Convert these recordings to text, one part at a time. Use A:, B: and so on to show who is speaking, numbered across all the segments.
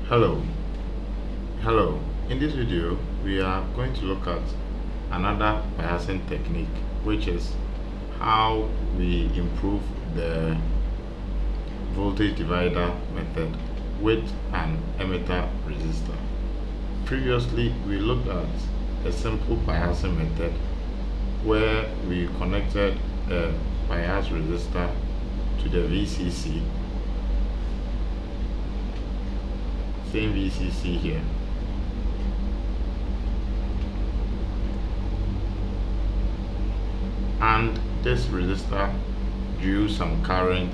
A: Hello, hello. In this video, we are going to look at another biasing technique, which is how we improve the voltage divider method with an emitter resistor. Previously, we looked at a simple biasing method where we connected a bias resistor to the VCC, same VCC here. And this resistor drew some current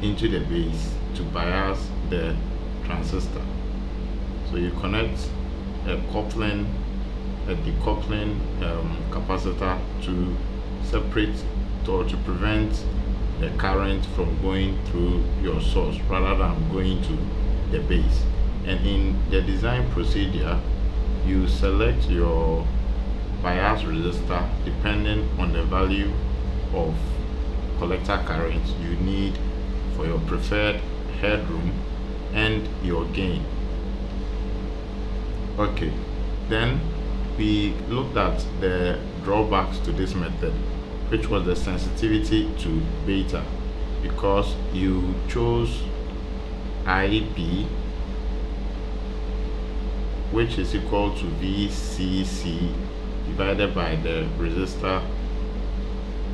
A: into the base to bias the transistor. So you connect a decoupling capacitor to separate or to prevent the current from going through your source rather than going to the base. And in the design procedure, you select your bias resistor depending on the value of collector current you need for your preferred headroom and your gain. Okay, then we looked at the drawbacks to this method, which was the sensitivity to beta, because you chose IB, which is equal to VCC divided by the resistor,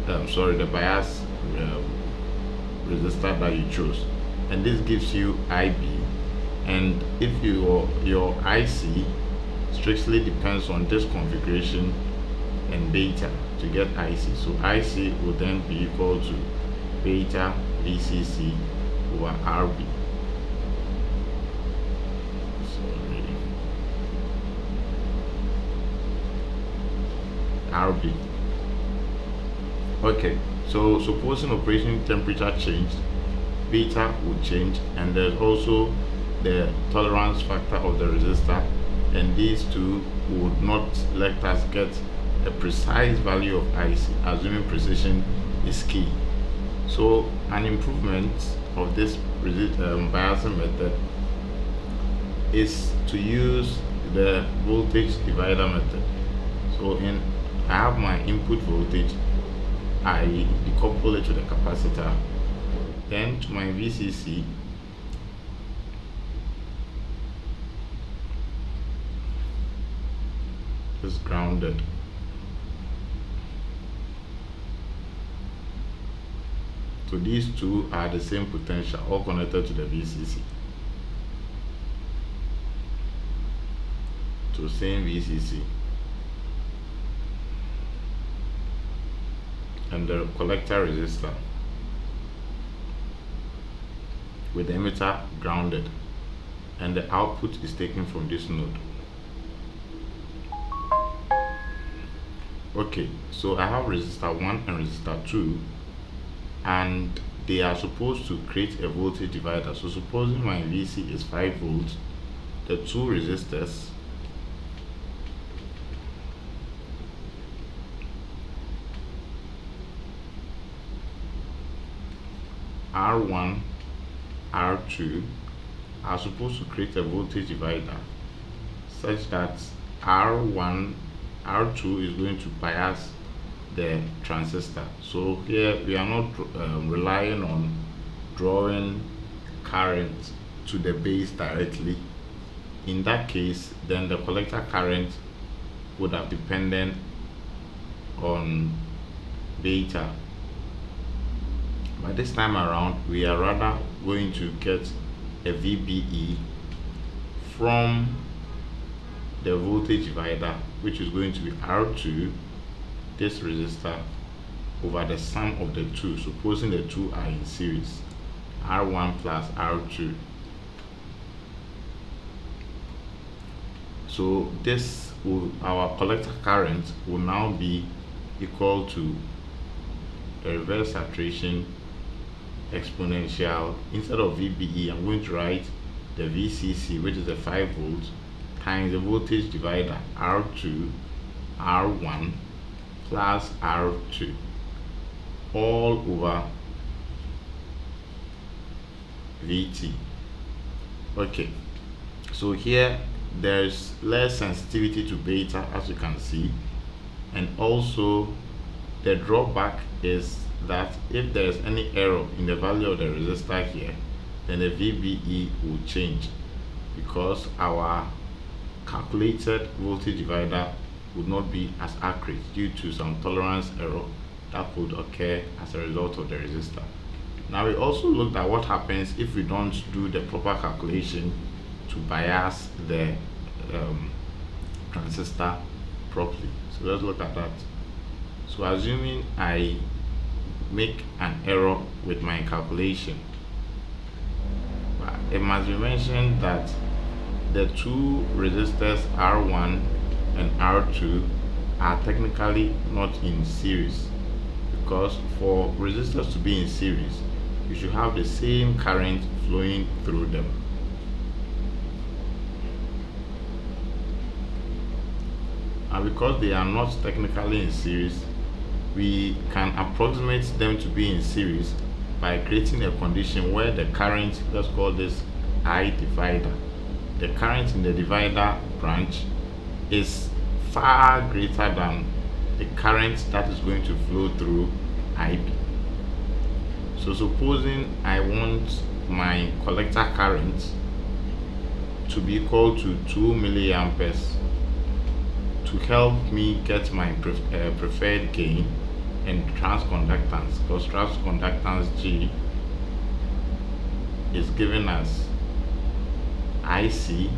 A: the bias resistor that you chose, and this gives you IB. And if your IC strictly depends on this configuration and beta to get IC, so IC will then be equal to beta VCC over RB. RB. Okay, so supposing operation temperature changed, beta would change, and there's also the tolerance factor of the resistor, and these two would not let us get a precise value of IC, assuming precision is key. So an improvement of this biasing method is to use the voltage divider method. So I have my input voltage, I decouple it to the capacitor, then to my VCC, is grounded. So these two are the same potential, all connected to the VCC. So same VCC. And the collector resistor with the emitter grounded, and the output is taken from this node. Okay, so I have resistor 1 and resistor 2, and they are supposed to create a voltage divider. So supposing my VC is 5 volts, the two resistors R1, R2 are supposed to create a voltage divider such that R1, R2 is going to bias the transistor. So here we are not relying on drawing current to the base directly. In that case, then the collector current would have depended on beta. But this time around, we are rather going to get a VBE from the voltage divider, which is going to be R2, this resistor, over the sum of the two, supposing the two are in series, R1 plus R2. So our collector current will now be equal to a reverse saturation exponential. Instead of VBE, I'm going to write the VCC, which is a 5 volts, times the voltage divider R2 R1 plus R2, all over VT. Okay, So here there's less sensitivity to beta, as you can see, and also the drawback is that if there's any error in the value of the resistor here, then the VBE will change, because our calculated voltage divider would not be as accurate due to some tolerance error that could occur as a result of the resistor. Now we also looked at what happens if we don't do the proper calculation to bias the transistor properly. So let's look at that. So assuming I make an error with my calculation, it must be mentioned that the two resistors R1 and R2 are technically not in series, because for resistors to be in series, you should have the same current flowing through them. And because they are not technically in series, we can approximate them to be in series by creating a condition where the current, let's call this I divider, the current in the divider branch is far greater than the current that is going to flow through IB. So supposing I want my collector current to be equal to 2 milliamperes to help me get my preferred gain and transconductance, because transconductance G is given as IC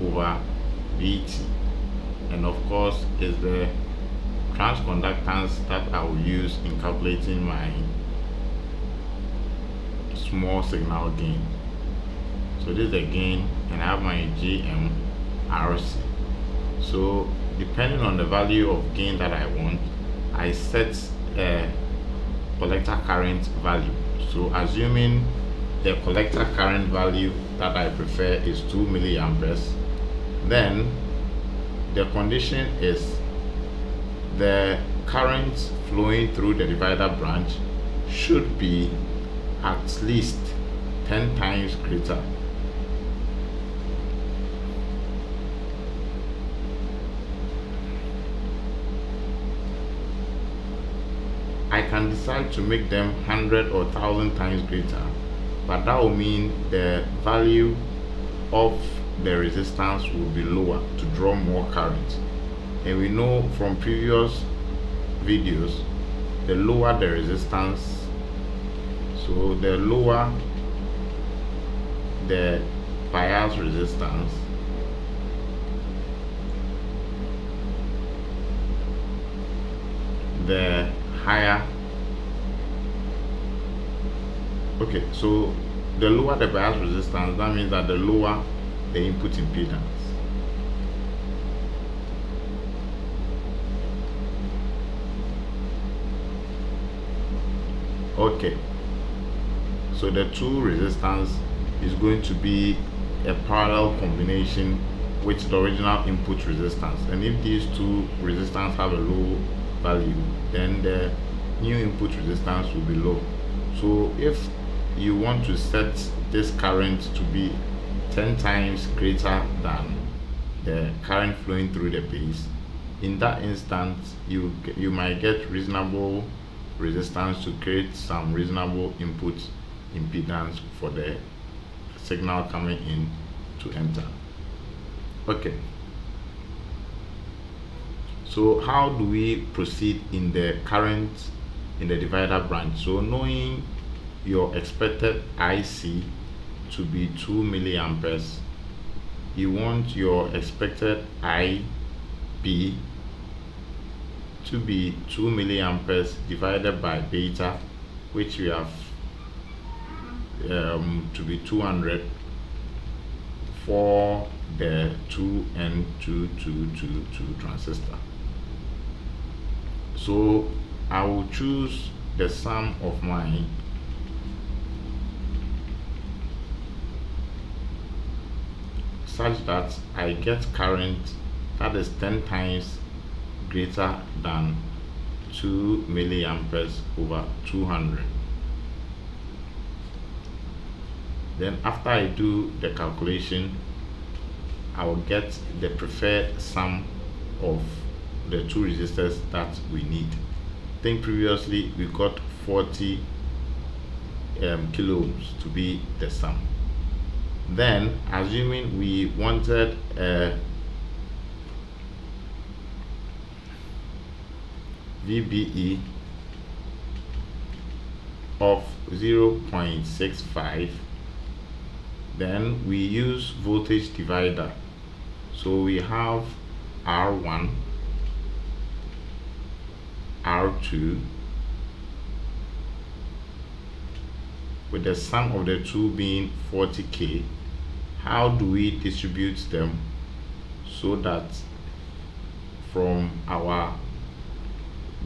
A: over VT, and of course is the transconductance that I will use in calculating my small signal gain. So this is the gain, and I have my GMRC. So depending on the value of gain that I want, I set a collector current value. So assuming the collector current value that I prefer is 2 milliamperes, then the condition is the current flowing through the divider branch should be at least 10 times greater I can decide to make them 100 or 1,000 times greater, but that will mean the value of the resistance will be lower to draw more current. And we know from previous videos, the lower the resistance, so the lower the bias resistance, the higher. Okay, so the lower the bias resistance, that means that the lower the input impedance. Okay, so the two resistance is going to be a parallel combination with the original input resistance, and if these two resistance have a low value, then the new input resistance will be low. So if you want to set this current to be 10 times greater than the current flowing through the base, in that instance you might get reasonable resistance to create some reasonable input impedance for the signal coming in to enter. Okay, so how do we proceed in the current in the divider branch? So knowing your expected IC to be 2 milliamperes, you want your expected IB to be 2 milliamperes divided by beta, which we have to be 200 for the 2N222 transistor. So I will choose the sum of my such that I get current that is 10 times greater than 2 milliamperes over 200. Then after I do the calculation, I will get the preferred sum of the two resistors that we need. I think previously we got 40 kilo ohms to be the sum. Then, assuming we wanted VBE of 0.65, then we use voltage divider. So we have R1, R2, with the sum of the two being 40k. How do we distribute them so that from our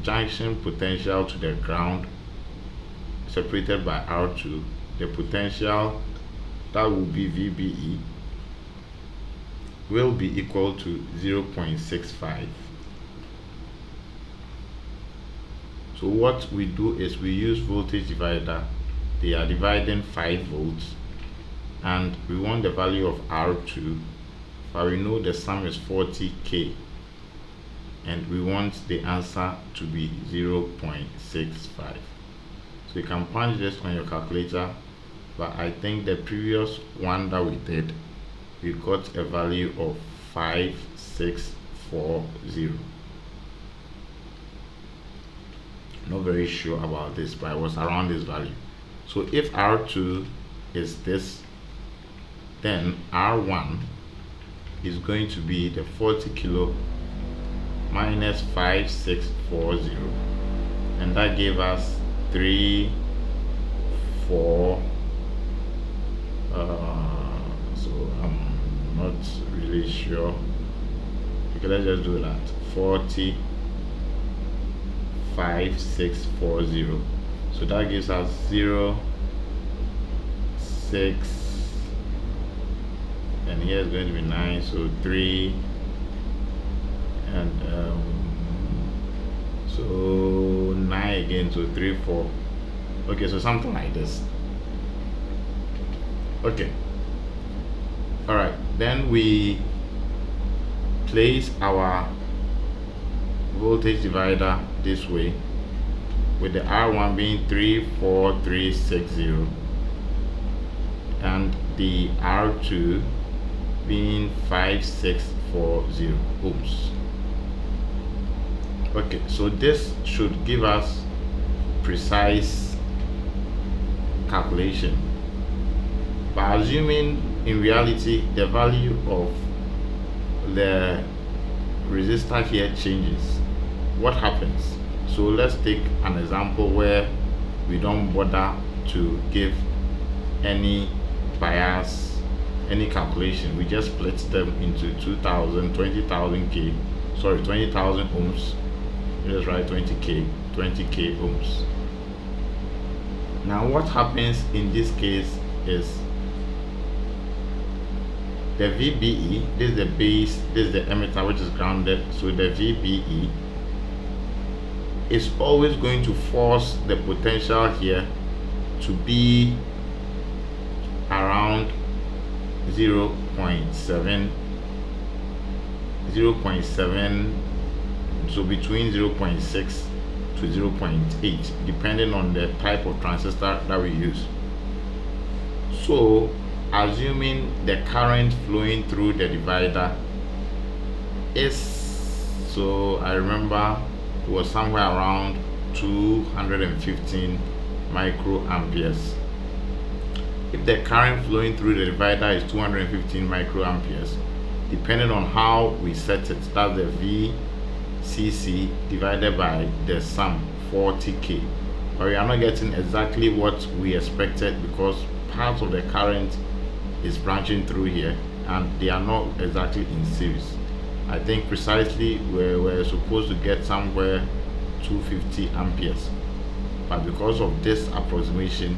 A: junction potential to the ground separated by R2, the potential that will be VBE will be equal to 0.65. So what we do is we use voltage divider. They are dividing 5 volts, and we want the value of R2, but we know the sum is 40k, and we want the answer to be 0.65. So you can punch this on your calculator, but I think the previous one that we did, we got a value of 5640. Not very sure about this, but I was around this value. So if R2 is this, then R1 is going to be the 40 kilo minus 5640, and that gave us 3, 4. So I'm not really sure. Okay, let's just do that. 40, 5640. So that gives us 0, 6, and here is going to be 9. So 3, and so 9 again. So 3, 4. Okay, so something like this. Okay. All right. Then we place our voltage divider this way, with the R1 being 34360 and the R2 being 5640 ohms. Okay, so this should give us precise calculation, but assuming in reality the value of the resistor here changes, what happens? So let's take an example where we don't bother to give any bias, any calculation. We just split them into 2000, 20,000 K, sorry, 20,000 ohms. Let's write 20K, 20K ohms. Now what happens in this case is the VBE, this is the base, this is the emitter which is grounded, so the VBE is always going to force the potential here to be around 0.7, so between 0.6 to 0.8, depending on the type of transistor that we use. So assuming the current flowing through the divider is, so I remember it was somewhere around 215 microamperes. If the current flowing through the divider is 215 microamperes, depending on how we set it, that's the VCC divided by the sum 40k. But we are not getting exactly what we expected because part of the current is branching through here and they are not exactly in series. I think precisely we're supposed to get somewhere 250 amperes, but because of this approximation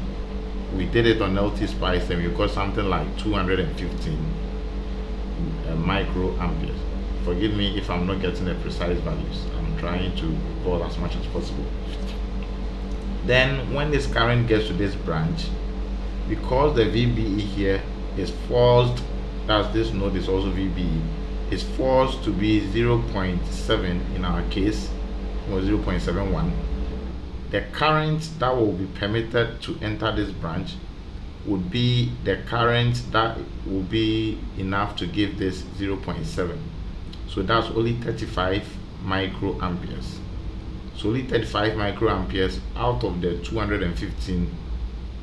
A: we did it on LTspice and we got something like 215 microamperes. Forgive me if I'm not getting the precise values. I'm trying to recall as much as possible. Then when this current gets to this branch, because the VBE here is forced that's this node is also VBE, is forced to be 0.7 in our case, or 0.71. The current that will be permitted to enter this branch would be the current that will be enough to give this 0.7. So that's only 35 microamperes. So only 35 microamperes out of the 215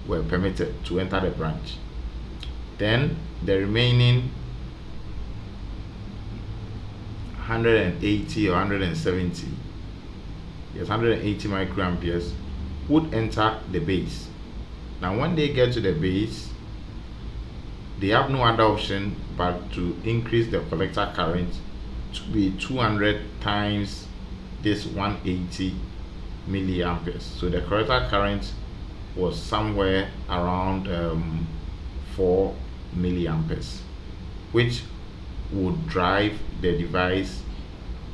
A: were permitted to enter the branch. Then the remaining 180 or 170, yes, 180 microamperes would enter the base. Now when they get to the base, they have no other option but to increase the collector current to be 200 times this 180 milliamperes. So the collector current was somewhere around 4 milliamperes, which would drive the device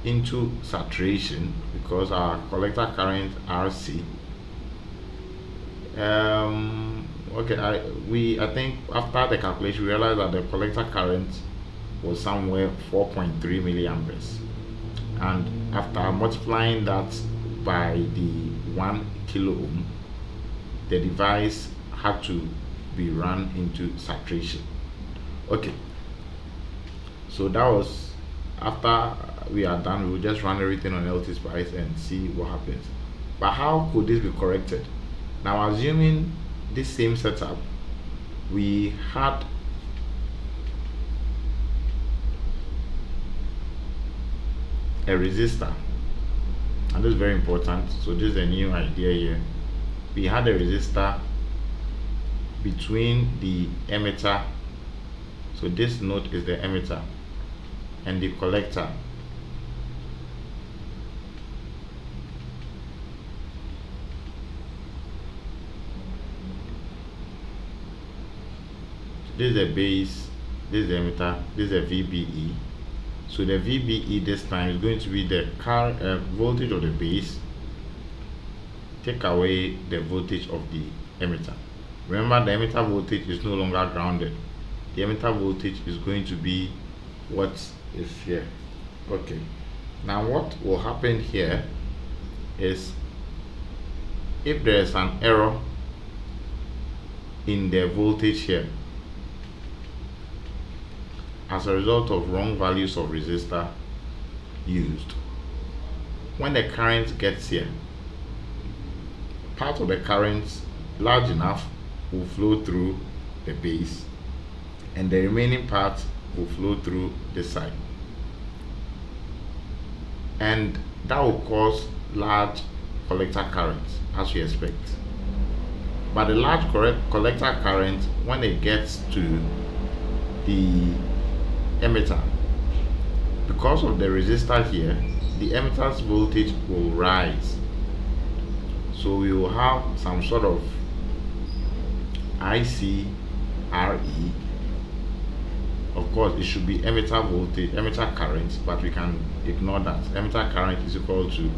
A: into saturation because our collector current RC I think after the calculation we realized that the collector current was somewhere 4.3 milliamperes, and after multiplying that by the 1 kilo ohm, the device had to be run into saturation. Okay, so that was after we are done. We will just run everything on LTspice and see what happens. But how could this be corrected? Now, assuming this same setup, we had a resistor, and this is very important. So this is a new idea here. We had a resistor between the emitter, so this node is the emitter, and the collector. This is the base, this is the emitter, this is the VBE. So the VBE this time is going to be the voltage of the base, take away the voltage of the emitter. Remember, the emitter voltage is no longer grounded. The emitter voltage is going to be what is here. Okay, now what will happen here is, if there is an error in the voltage here as a result of wrong values of resistor used, when the current gets here, part of the current large enough will flow through the base, and the remaining part will flow through this side, and that will cause large collector current as we expect. But the large collector current, when it gets to the emitter, because of the resistor here, the emitter's voltage will rise. So we will have some sort of ICRE. Of course, it should be emitter voltage, emitter current, but we can ignore that. Emitter current is equal to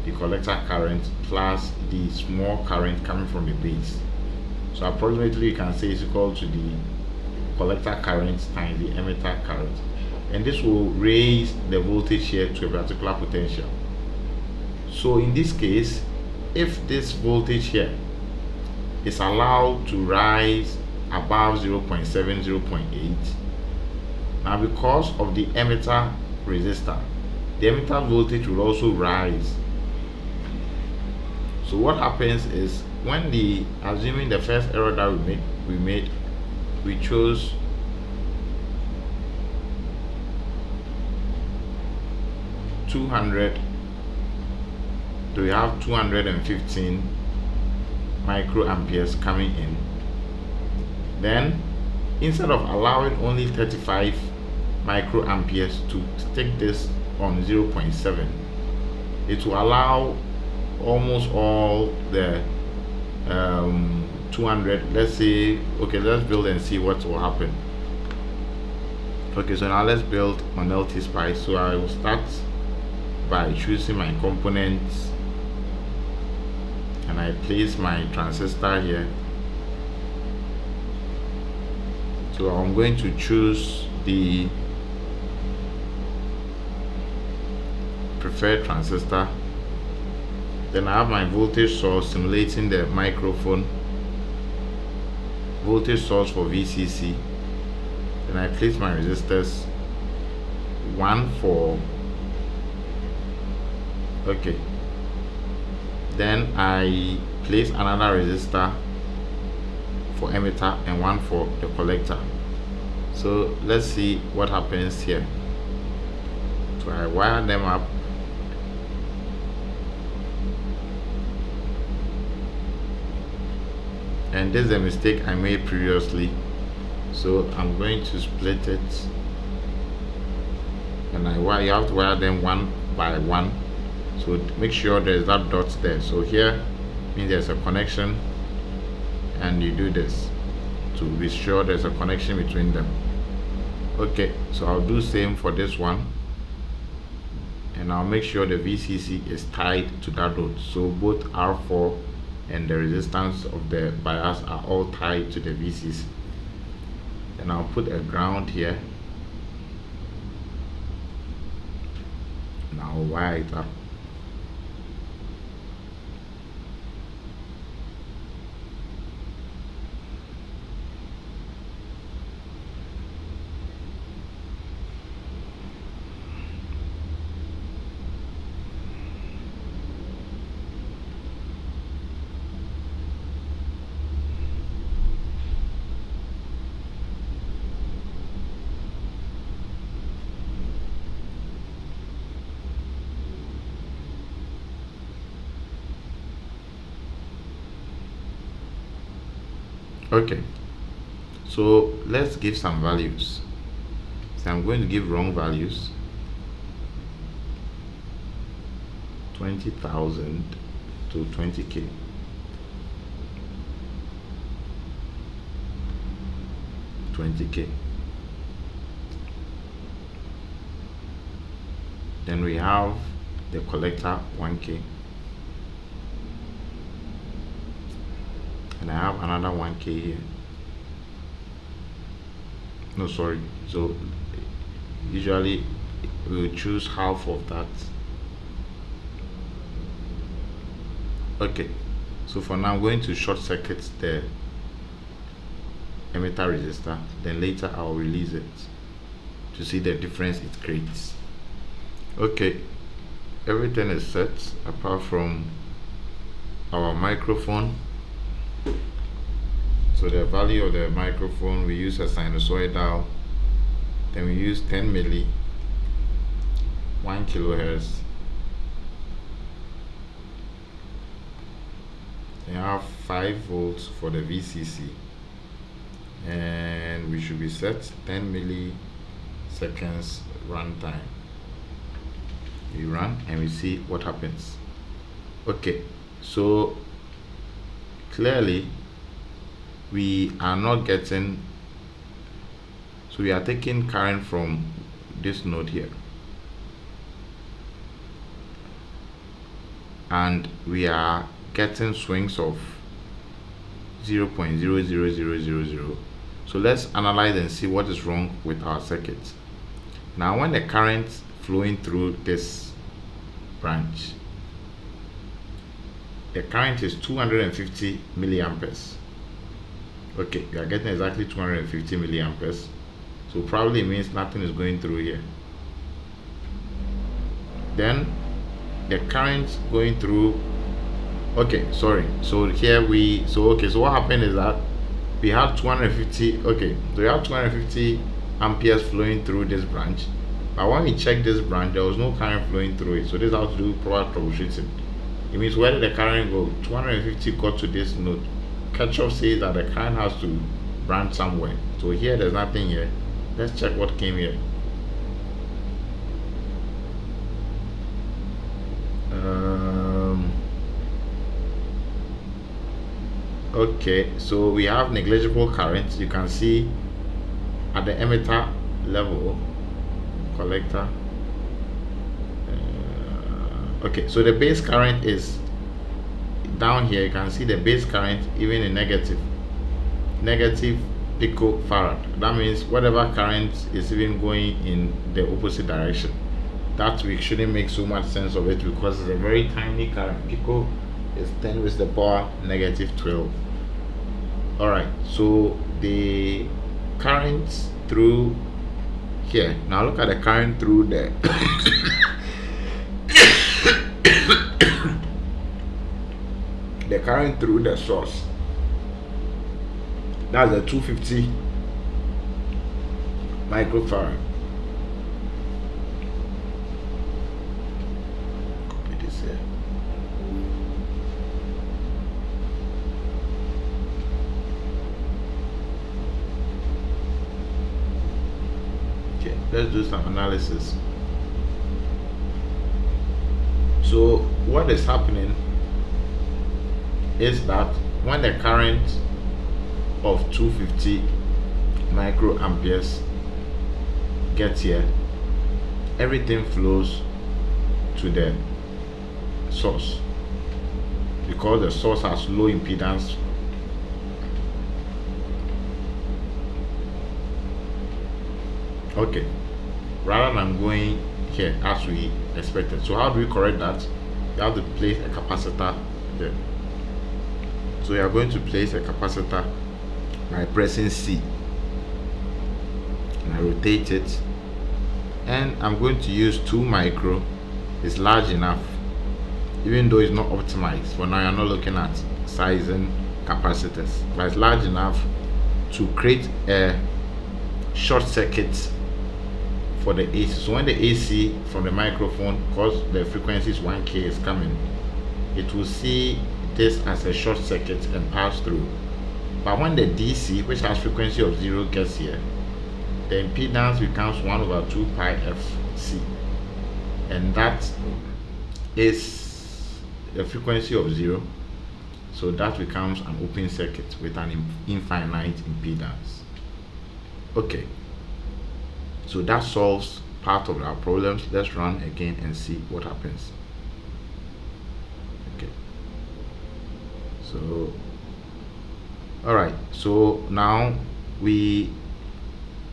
A: the collector current plus the small current coming from the base. So approximately you can say it's equal to the collector current times the emitter current, and this will raise the voltage here to a particular potential. So in this case, if this voltage here is allowed to rise above 0.7, 0.8, now because of the emitter resistor, the emitter voltage will also rise. So what happens is, when assuming the first error that we chose so we have 215 microamperes coming in. Then instead of allowing only 35 microamperes to stick this on 0.7, it will allow almost all the 200. Let's say, okay, let's build and see what will happen. Okay, so now let's build on LTspice. So I will start by choosing my components, and I place my transistor here. So I'm going to choose the preferred transistor. Then I have my voltage source simulating the microphone, voltage source for VCC. Then I place my resistors, one for okay, then I place another resistor for emitter and one for the collector. So let's see what happens here. So I wire them up, and this is a mistake I made previously, so I'm going to split it, and you have to wire them one by one, so make sure there's that dot there. So here means there's a connection, and you do this to be sure there's a connection between them. Okay, so I'll do same for this one, and I'll make sure the VCC is tied to that dot, so both R4 and the resistance of the bias are all tied to the VCC. And I'll put a ground here, and I'll wire it up. Okay, so let's give some values. So I'm going to give wrong values, 20,000 to 20k. Then we have the collector 1k, and I have another 1k here. No, sorry, so usually we'll choose half of that. Okay, so for now I'm going to short circuit the emitter resistor, then later I'll release it to see the difference it creates. Okay, everything is set apart from our microphone. So the value of the microphone, we use a sinusoidal, then we use 10 milli, 1 kilohertz. You have 5 volts for the VCC, and we should be set 10 milliseconds runtime. We run and we see what happens. Okay, so clearly we are not getting, so we are taking current from this node here, and we are getting swings of 0.00000. So let's analyze and see what is wrong with our circuit. Now when the current flowing through this branch, the current is 250 milliamperes. Okay, we are getting exactly 250 milliamperes, so probably it means nothing is going through here. Then the current going through, okay, sorry, so here so what happened is that we have 250, okay, so we have 250 amperes flowing through this branch, but when we check this branch, there was no current flowing through it. So this is how to do proper troubleshooting. It means where did the current go? 250 got to this node. Kirchhoff says that the current has to branch somewhere. So here there's nothing here. Let's check what came here. Okay, so we have negligible current. You can see at the emitter level, collector. Okay, so the base current is down here. You can see the base current even in negative picofarad. That means whatever current is even going in the opposite direction. That we shouldn't make so much sense of it because it's a very tiny current. Pico is 10 raised to the power negative 12. Alright, so the current through here. Now look at the current through the the current through the source. That's a 250 microfarad. Copy this here. Okay, let's do some analysis. So what is happening is that when the current of 250 microamperes gets here, everything flows to the source because the source has low impedance. Okay, rather than going here as we expected. So how do we correct that? You have to place a capacitor there. So you are going to place a capacitor by pressing C, and I rotate it, and I'm going to use 2 micro. It's large enough, even though it's not optimized. For now, you're not looking at sizing capacitors, but it's large enough to create a short circuit for the AC. So when the AC from the microphone, because the frequency is 1K, is coming, it will see this as a short circuit and pass through. But when the DC, which has frequency of 0, gets here, the impedance becomes 1/2 pi FC, and that is the frequency of 0. So that becomes an open circuit with an infinite impedance. Okay, so that solves part of our problems. Let's run again and see what happens. Okay, so alright, so now we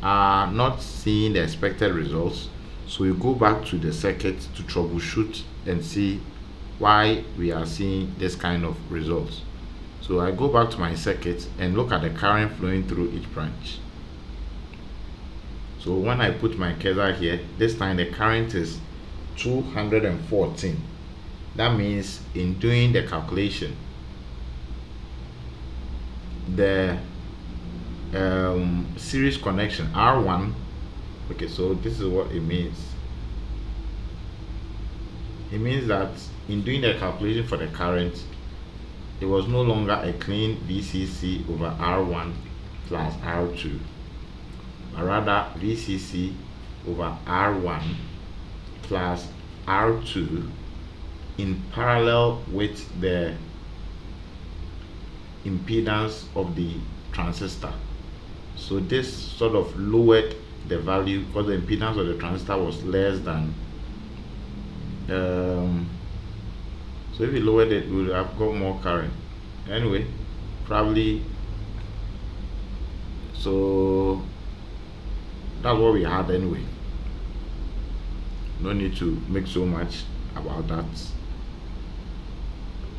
A: are not seeing the expected results, so we go back to the circuit to troubleshoot and see why we are seeing this kind of results. So I go back to my circuit and look at the current flowing through each branch. So when I put my cursor here, this time the current is 214. That means in doing the calculation, the series connection R1, okay, so this is what it means. It means that in doing the calculation for the current, it was no longer a clean VCC over R1 plus R2, but rather VCC over R1 plus R2 in parallel with the impedance of the transistor. So this sort of lowered the value because the impedance of the transistor was less than so if we lowered it, we would have got more current anyway, probably. So that's what we had anyway. No need to make so much about that.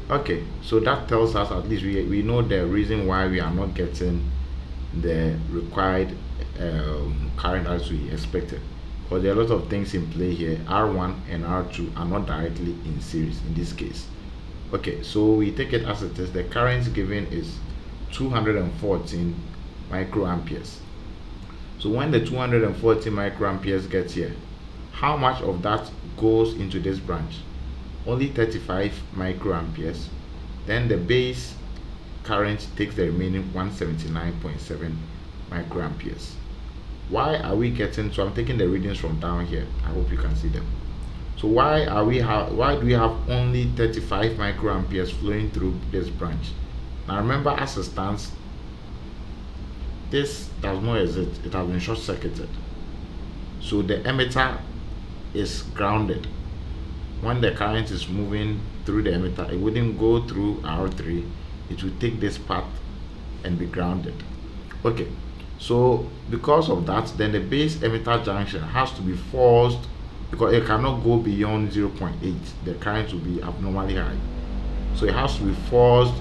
A: Okay, so that tells us at least we know the reason why we are not getting the required current as we expected, because there are a lot of things in play here. R1 and R2 are not directly in series in this case. Okay, so we take it as it is. The current given is 214 microamperes. So when the 240 microamperes gets here, how much of that goes into this branch? Only 35 microamperes. Then the base current takes the remaining 179.7 microamperes. Why are we getting, so I'm taking the readings from down here, I hope you can see them. So why do we have only 35 microamperes flowing through this branch? Now remember, as it stands, this does not exist, it has been short circuited, so the emitter is grounded. When the current is moving through the emitter, it wouldn't go through R3, it will take this path and be grounded. Okay, So because of that, then the base emitter junction has to be forced, because it cannot go beyond 0.8. The current will be abnormally high, so it has to be forced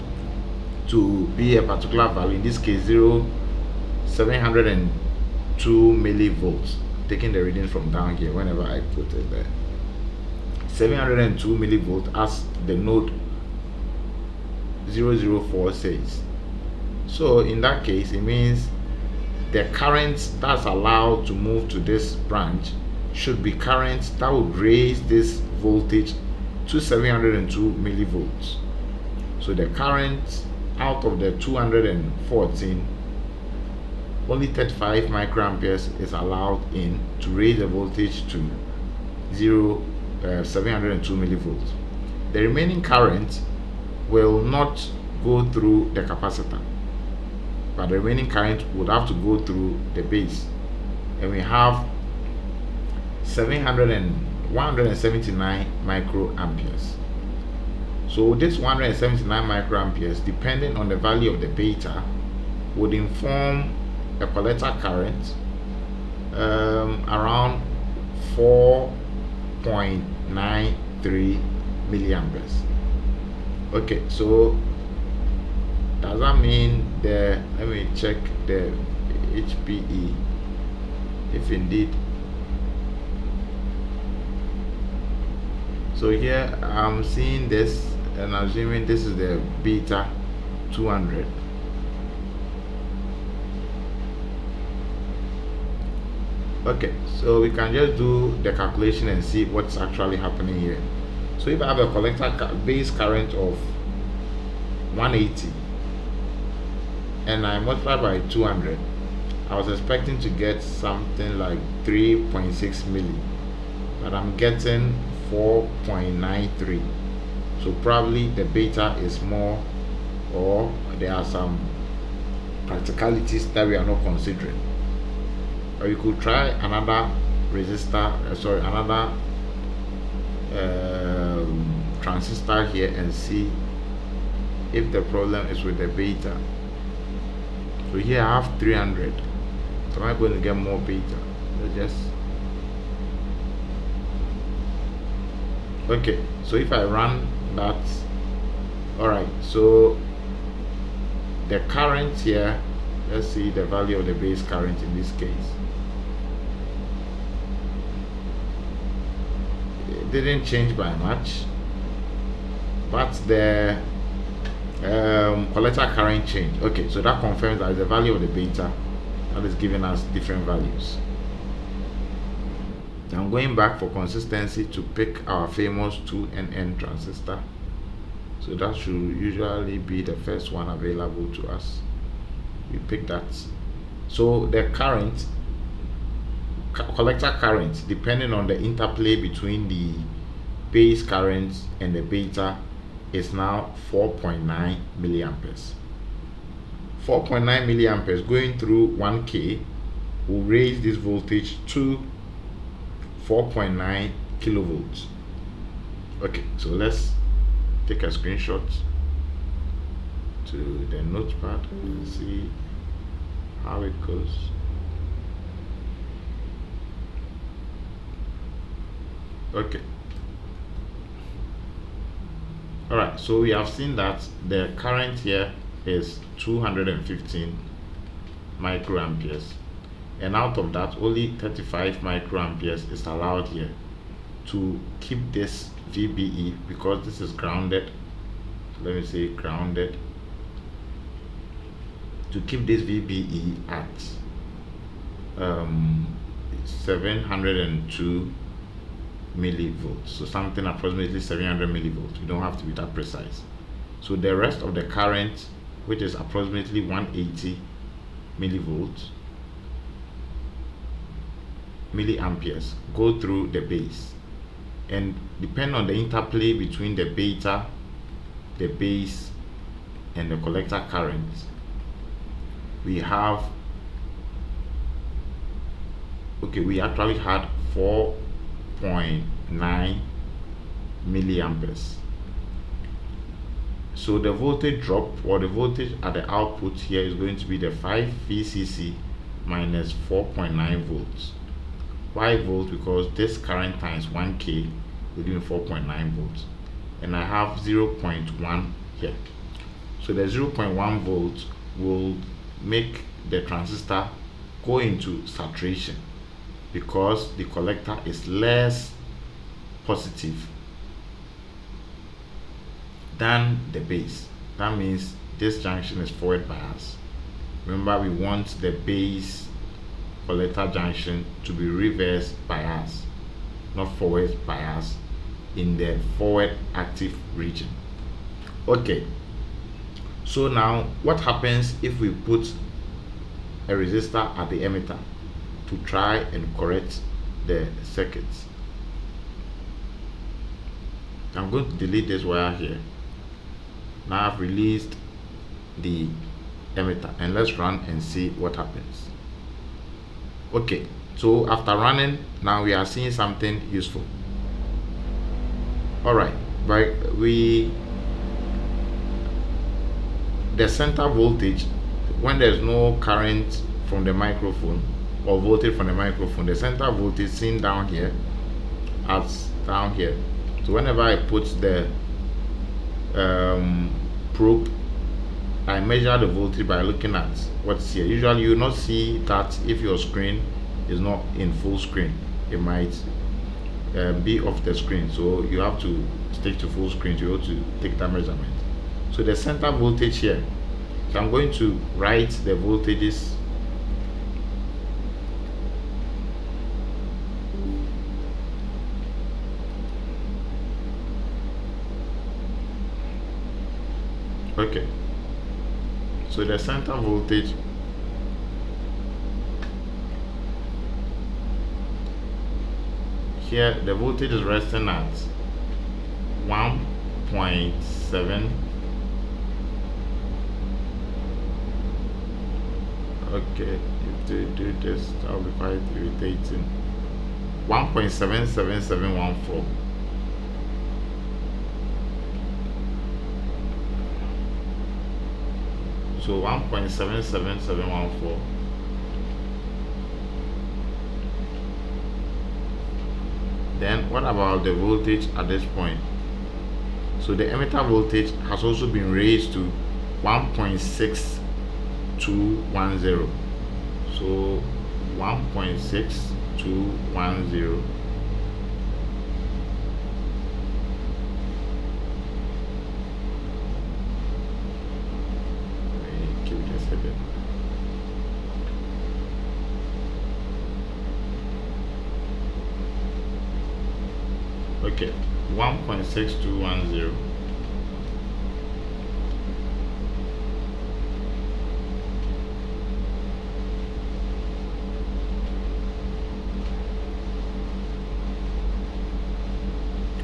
A: to be a particular value, in this case 702 millivolts, taking the reading from down here whenever I put it there. 702 millivolts, as the node 004 says. So in that case, it means the current that's allowed to move to this branch should be current that would raise this voltage to 702 millivolts. So the current out of the 214, only 35 microamperes is allowed in to raise the voltage to 702 millivolts. The remaining current will not go through the capacitor, but the remaining current would have to go through the base, and we have 179 microamperes. So this 179 microamperes, depending on the value of the beta, would inform a collector current around 4.93 milliamperes. Okay, so does that mean let me check the HPE, if indeed. So here I'm seeing this and assuming this is the beta 200. Okay, so we can just do the calculation and see what's actually happening here. So if I have a collector base current of 180 and I multiply by 200, I was expecting to get something like 3.6 milli, but I'm getting 4.93. So probably the beta is more, or there are some practicalities that we are not considering. Or you could try another resistor, another transistor here and see if the problem is with the beta. So here I have 300, so I'm going to get more beta. Okay, so if I run that, alright, so the current here, let's see the value of the base current in this case. It didn't change by much, but the collector current changed. Okay, so that confirms that the value of the beta that is giving us different values. I'm going back for consistency to pick our famous 2NN transistor. So that should usually be the first one available to us. We pick that. So the current, collector current, depending on the interplay between the base current and the beta, is now 4.9 milliamperes. 4.9 milliamperes going through 1K will raise this voltage to 4.9 kilovolts. Okay, so let's take a screenshot to the notepad and see how it goes. Okay, all right, so we have seen that the current here is 215 microamperes, and out of that only 35 microamperes is allowed here to keep this VBE, because this is grounded. Let me say grounded, to keep this VBE at 702 millivolts, so something approximately 700 millivolts. You don't have to be that precise. So the rest of the current, which is approximately 180 milliamperes, go through the base, and depending on the interplay between the beta, the base, and the collector current, we have, okay, we actually had 4.9 milliamperes. So the voltage drop, or the voltage at the output here, is going to be the 5 VCC minus 4.9 volts. Why volts? Because this current times 1k will give me 4.9 volts, and I have 0.1 here. So the 0.1 volts will make the transistor go into saturation because the collector is less positive than the base. That means this junction is forward bias. Remember, we want the base collector junction to be reverse bias, not forward bias, in the forward active region. Okay, so now what happens if we put a resistor at the emitter to try and correct the circuits? I'm going to delete this wire here. Now I've released the emitter, and let's run and see what happens. Okay, so after running, now we are seeing something useful. All right, but the center voltage, when there's no current from the microphone or voltage from the microphone, the center voltage seen down here as down here. So whenever I put the probe, I measure the voltage by looking at what's here. Usually you will not see that if your screen is not in full screen. It might be off the screen, so you have to stick to full screen to be able to take that measurement. So the center voltage here, so I'm going to write the voltages. Okay, so the center voltage here, the voltage is resting at 1.7. Okay, if they do this, that will be quite irritating. 1.77714. So 1.77714. Then what about the voltage at this point? So the emitter voltage has also been raised to 1.6210. So 1.6210. Give it a second. Okay, 1.6210.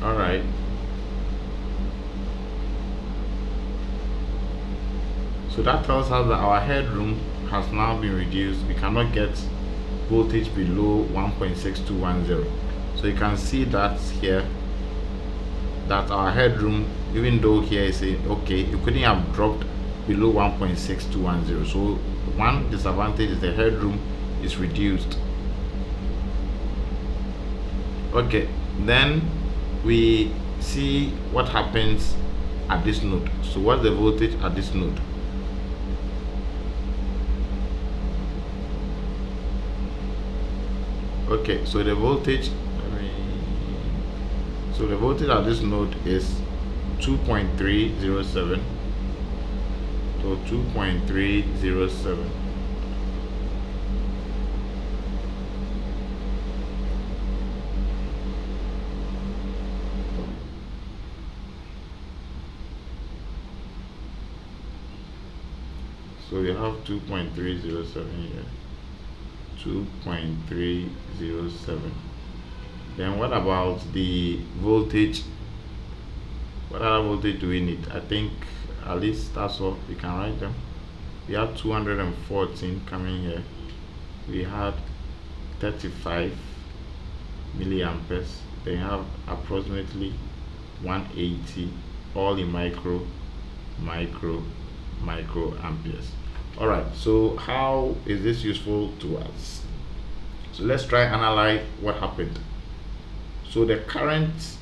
A: All right. So that tells us that our headroom has now been reduced. We cannot get voltage below 1.6210. So you can see that here, that our headroom, even though here is okay, you couldn't have dropped below 1.6210. So one disadvantage is the headroom is reduced. Okay, then we see what happens at this node. So what's the voltage at this node? Okay, so the voltage, so the voltage at this node is 2.307. So 2.307. So you have 2.307 here. 2.307. Then what about the voltage? What other voltage do we need? I think at least that's all. We can write them. We have 214 coming here. We had 35 milliamperes. They have approximately 180, all in micro amperes. All right, so how is this useful to us? So let's try and analyze what happened. So the current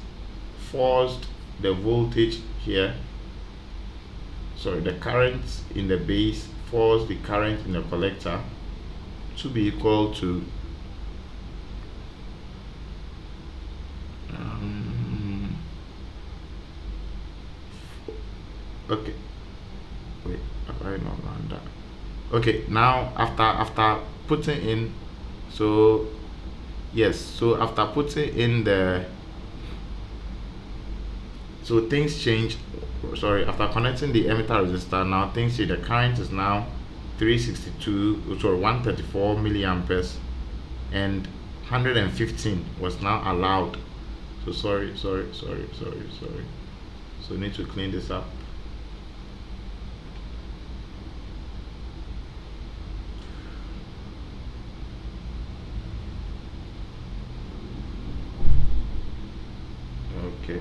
A: forced the voltage here, sorry, the current in the base forced the current in the collector to be equal to okay, wait, have I not run that? Okay, now after putting in, so yes, so after putting in the, so things change, sorry, after connecting the emitter resistor, now things change. The current is now 362, sorry, 134 milliamperes, and 115 was now allowed. So sorry, so need to clean this up. Okay,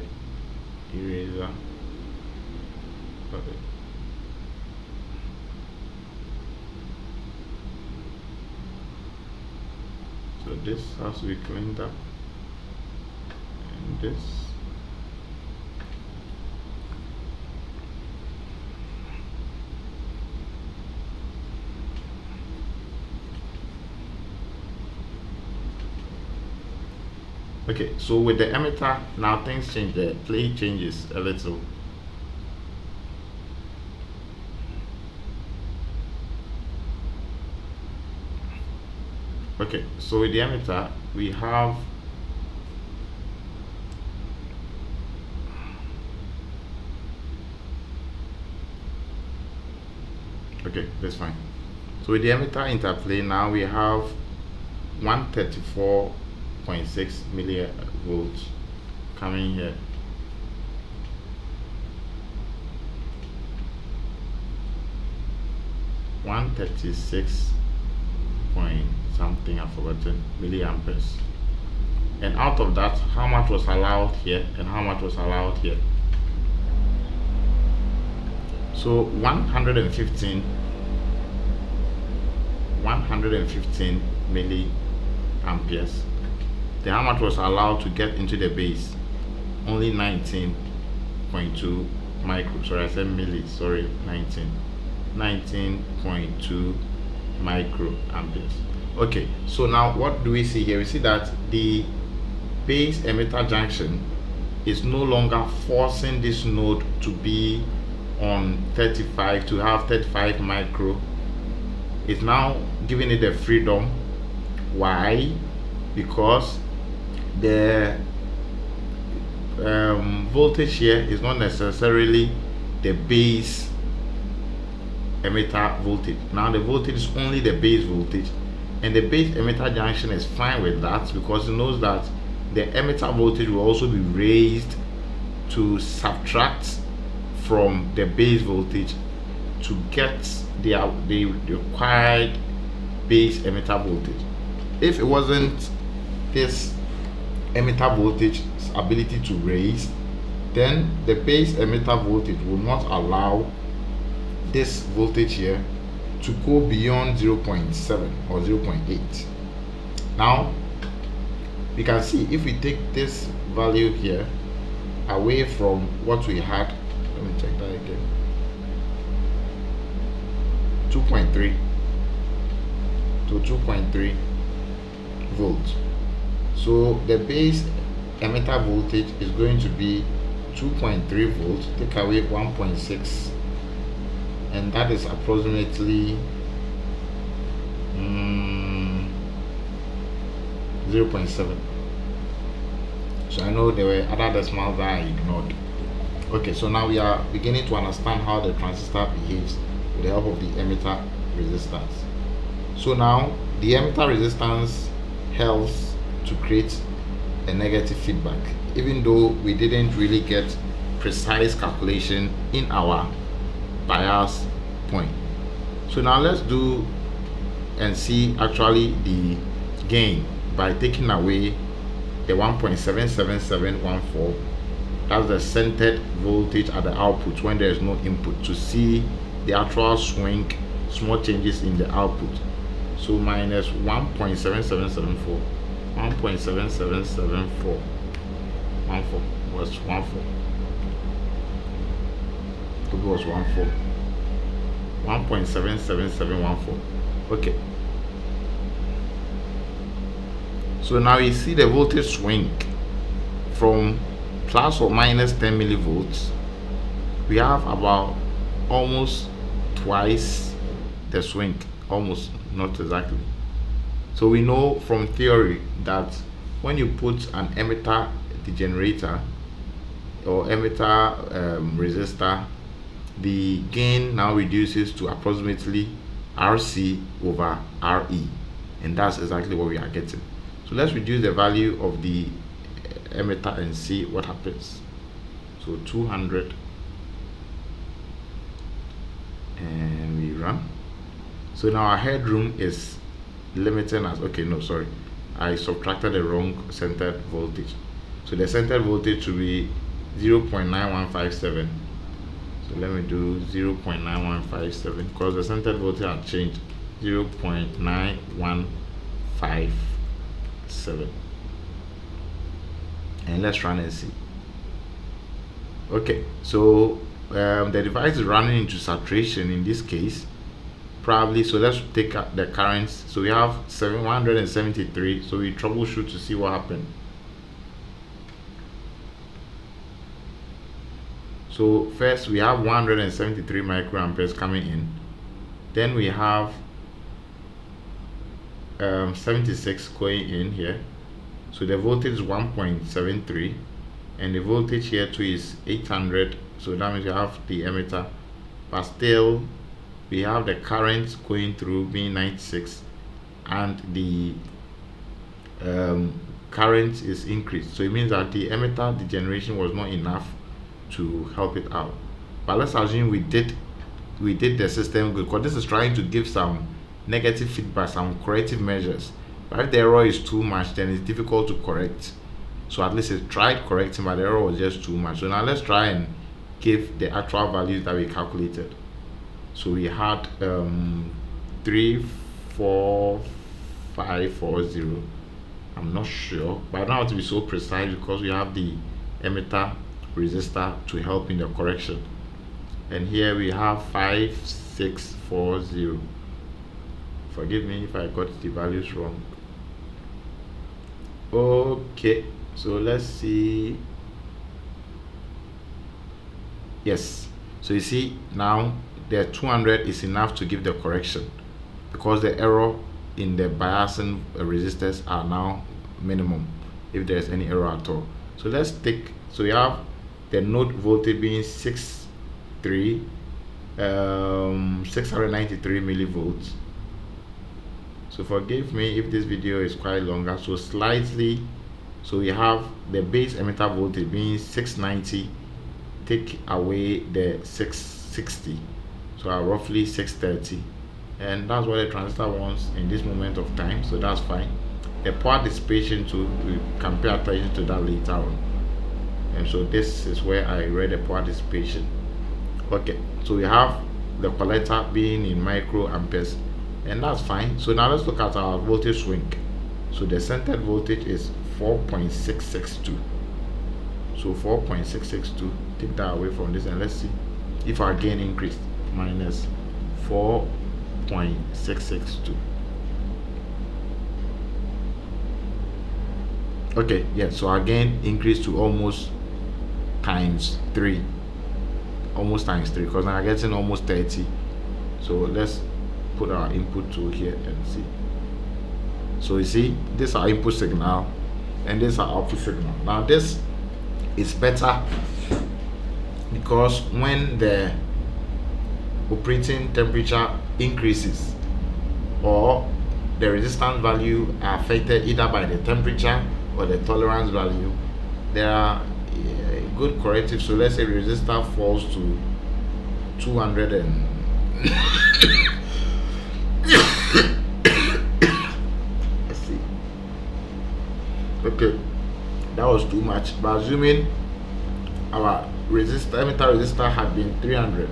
A: eraser. Okay. So this has to be cleaned up, and this. Okay, so with the emitter, now things change, the play changes a little. Okay, so with the emitter, we have okay, that's fine. So with the emitter interplay, now we have 134.6 millivolts coming here. .136 point something, I've forgotten, milliamperes. And out of that, how much was allowed here and how much was allowed here? So 115 milliamperes. Then how much was allowed to get into the base? Only 19.2 micro, sorry, I said milli, sorry, 19.2 microamperes. Okay, so now what do we see here? We see that the base emitter junction is no longer forcing this node to be on 35, to have 35 micro. It's now giving it the freedom. Why? Because the voltage here is not necessarily the base emitter voltage. Now the voltage is only the base voltage, and the base emitter junction is fine with that because it knows that the emitter voltage will also be raised to subtract from the base voltage to get the required base emitter voltage. If it wasn't this emitter voltage's ability to raise, then the base emitter voltage will not allow this voltage here to go beyond 0.7 or 0.8. Now we can see if we take this value here away from what we had, let me check that again, 2.3 to 2.3 volts. So the base emitter voltage is going to be 2.3 volts. Take away 1.6, and that is approximately 0.7. So I know there were other decimals that I ignored. Okay, so now we are beginning to understand how the transistor behaves with the help of the emitter resistance. So now the emitter resistance helps to create a negative feedback, even though we didn't really get precise calculation in our bias point. So now let's do and see actually the gain by taking away the 1.77714. That's the centered voltage at the output when there is no input, to see the actual swing small changes in the output. So minus 1.7774, 1.7774, 14 was 14. It was 14. 1.77714. Okay. So now you see the voltage swing from plus or minus 10 millivolts. We have about almost twice the swing, almost, not exactly. So we know from theory that when you put an emitter degenerator or emitter resistor, the gain now reduces to approximately RC over RE, and that's exactly what we are getting. So let's reduce the value of the emitter and see what happens. So 200, and we run. So now our headroom is limiting us. Okay, no, sorry, I subtracted the wrong centered voltage. So the centered voltage should be 0.9157. So let me do 0.9157 because the centered voltage had changed. 0.9157, and let's run and see. Okay, so the device is running into saturation in this case, probably. So let's take the currents. So we have 773. So we troubleshoot to see what happened. So first we have 173 microamperes coming in, then we have 76 going in here. So the voltage is 1.73, and the voltage here too is 800. So that means you have the emitter, but still we have the current going through being 96, and the current is increased. So it means that the emitter degeneration was not enough to help it out. But let's assume we did the system good, because this is trying to give some negative feedback, some corrective measures. But if the error is too much, then it's difficult to correct. So at least it tried correcting, but the error was just too much. So now let's try and give the actual values that we calculated. So we had 34540. I'm not sure, but I don't have to be so precise because we have the emitter resistor to help in the correction. And here we have 5640. Forgive me if I got the values wrong. Okay, so let's see. Yes, so you see now the 200 is enough to give the correction, because the error in the biasing resistors are now minimum if there is any error at all. So let's take, so we have the node voltage being 693 millivolts. So forgive me if this video is quite longer, so slightly. So we have the base emitter voltage being 690, take away the 660, so roughly 630, and that's what the transistor wants in this moment of time. So that's fine. The power dissipation too, we can pay attention to that later on. And so this is where I read the power dissipation. Okay, so we have the collector being in microamperes, and that's fine. So now let's look at our voltage swing. So the centered voltage is 4.662. So 4.662, take that away from this, and let's see if our gain increased. Minus 4.662. Okay, yeah, so our gain increased to almost times 3, almost times 3, because now I'm getting almost 30. So let's put our input to here and see. So you see, this is our input signal and this is our output signal. Now this is better because when the operating temperature increases or the resistance value are affected either by the temperature or the tolerance value, there are good correctives. So let's say resistor falls to 200 and let's see. Okay, that was too much. But assuming our emitter resistor had been 300,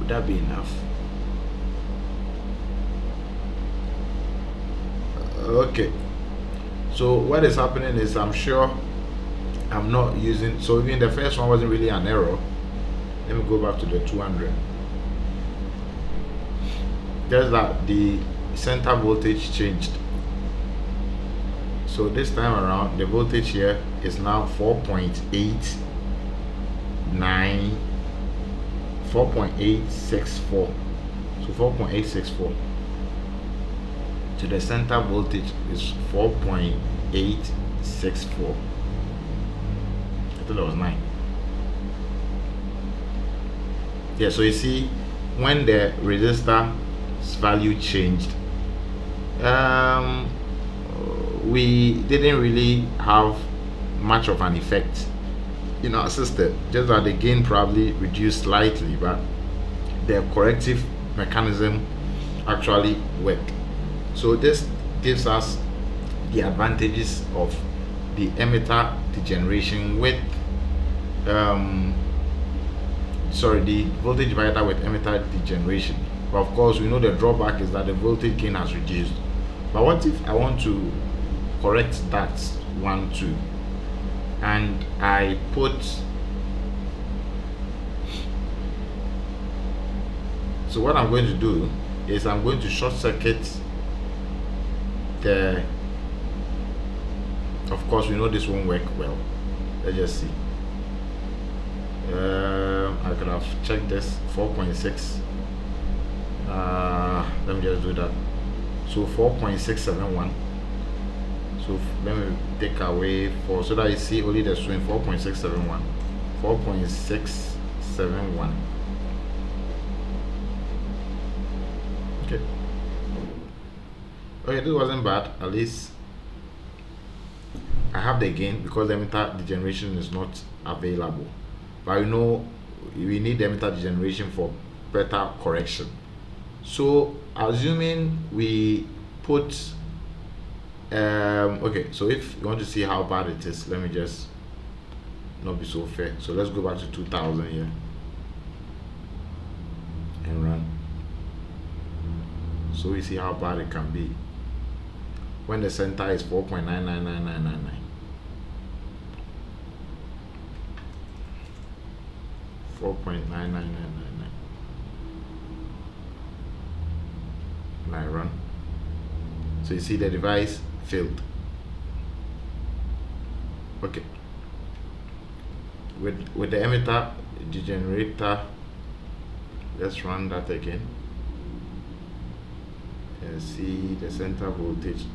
A: Would that be enough? Okay, so what is happening is, I'm sure I'm not using, so even the first one wasn't really an error. Let me go back to the 200. Just that the center voltage changed. So this time around, the voltage here is now 4.864. So 4.864. So the center voltage is 4.864. I thought that was 9. Yeah, so you see, when the resistor's value changed, we didn't really have much of an effect in our system. Just that the gain probably reduced slightly, but the corrective mechanism actually worked. So this gives us the advantages of the emitter degeneration with the voltage divider with emitter degeneration. But of course, we know the drawback is that the voltage gain has reduced. But what if I want to correct that one too, and I put, so what I'm going to do is I'm going to short circuit the, of course we know this won't work well. Let's just see. I could have checked this 4.6. Let me just do that. So 4.671. So let me take away 4 so that you see only the swing. 4.671. 4.671. Okay. Okay, this wasn't bad. At least I have the gain because the emitter degeneration is not available. But you know, we need the emitter degeneration for better correction. So assuming we put okay, so if you want to see how bad it is, let me just not be so fair. So let's go back to 2000 here and run. So we see how bad it can be when the center is 4.999999. And I run. So you see the device failed. Okay. With the emitter degenerator, let's run that again and see the center voltage.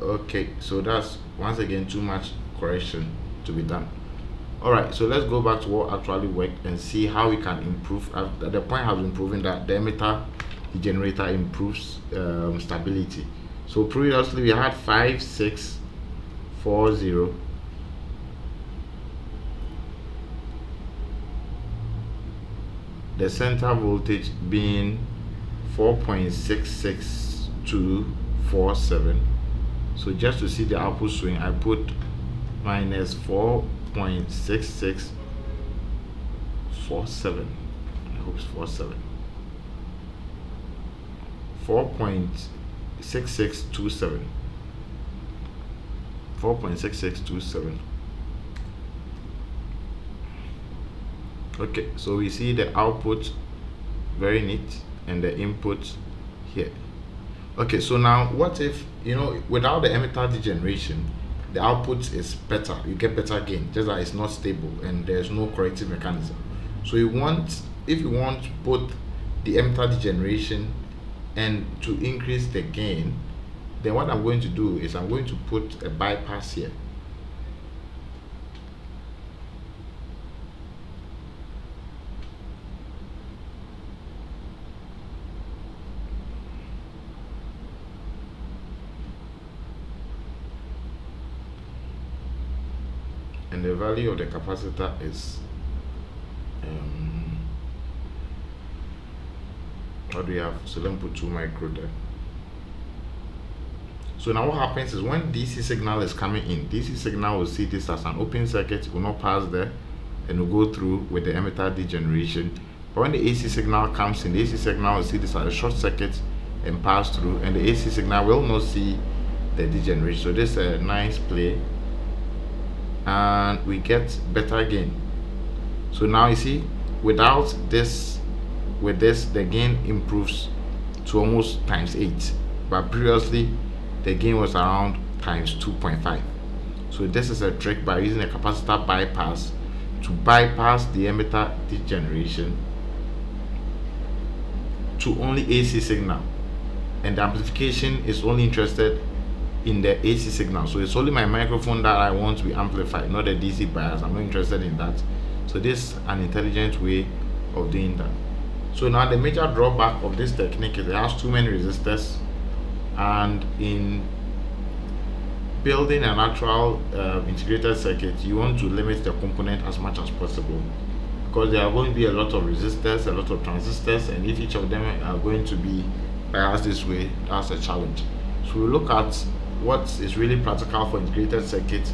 A: Okay, so that's once again too much correction to be done. Alright, so let's go back to what actually worked and see how we can improve. The point has been proven that the emitter degenerator improves stability. So previously we had 5640, the center voltage being 4.66247. So just to see the output swing, I put minus 4.6647. I hope it's 47. 4.6627. 4.6627. Okay, so we see the output very neat and the input here. Okay, so now what if, you know, without the emitter degeneration, the output is better, you get better gain, just that it's not stable and there's no corrective mechanism. So you want, if you want both the emitter degeneration and to increase the gain, then what I'm going to do is I'm going to put a bypass here. And the value of the capacitor is what do we have? So let me put 2 micro there. So now what happens is when DC signal is coming in, DC signal will see this as an open circuit, it will not pass there, and will go through with the emitter degeneration. But when the AC signal comes in, the AC signal will see this as a short circuit and pass through, and the AC signal will not see the degeneration. So this is a nice play, and we get better gain. So now you see, without this, with this, the gain improves to almost times 8, but previously the gain was around times 2.5. So this is a trick by using a capacitor bypass to bypass the emitter degeneration to only AC signal, and the amplification is only interested in the AC signal. So it's only my microphone that I want to be amplified, not the DC bias. I'm not interested in that. So this is an intelligent way of doing that. So now the major drawback of this technique is it has too many resistors, and in building an actual integrated circuit, you want to limit the component as much as possible, because there are going to be a lot of resistors, a lot of transistors, and if each of them are going to be biased this way, that's a challenge. So we look at what is really practical for integrated circuit,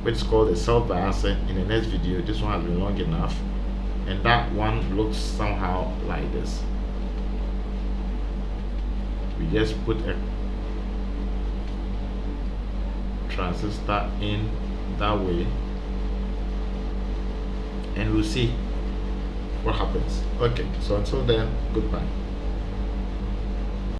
A: which is called a self-biasing, in the next video. This one has been long enough, and that one looks somehow like this. We just put a transistor in that way, and we'll see what happens. Okay, so until then, goodbye.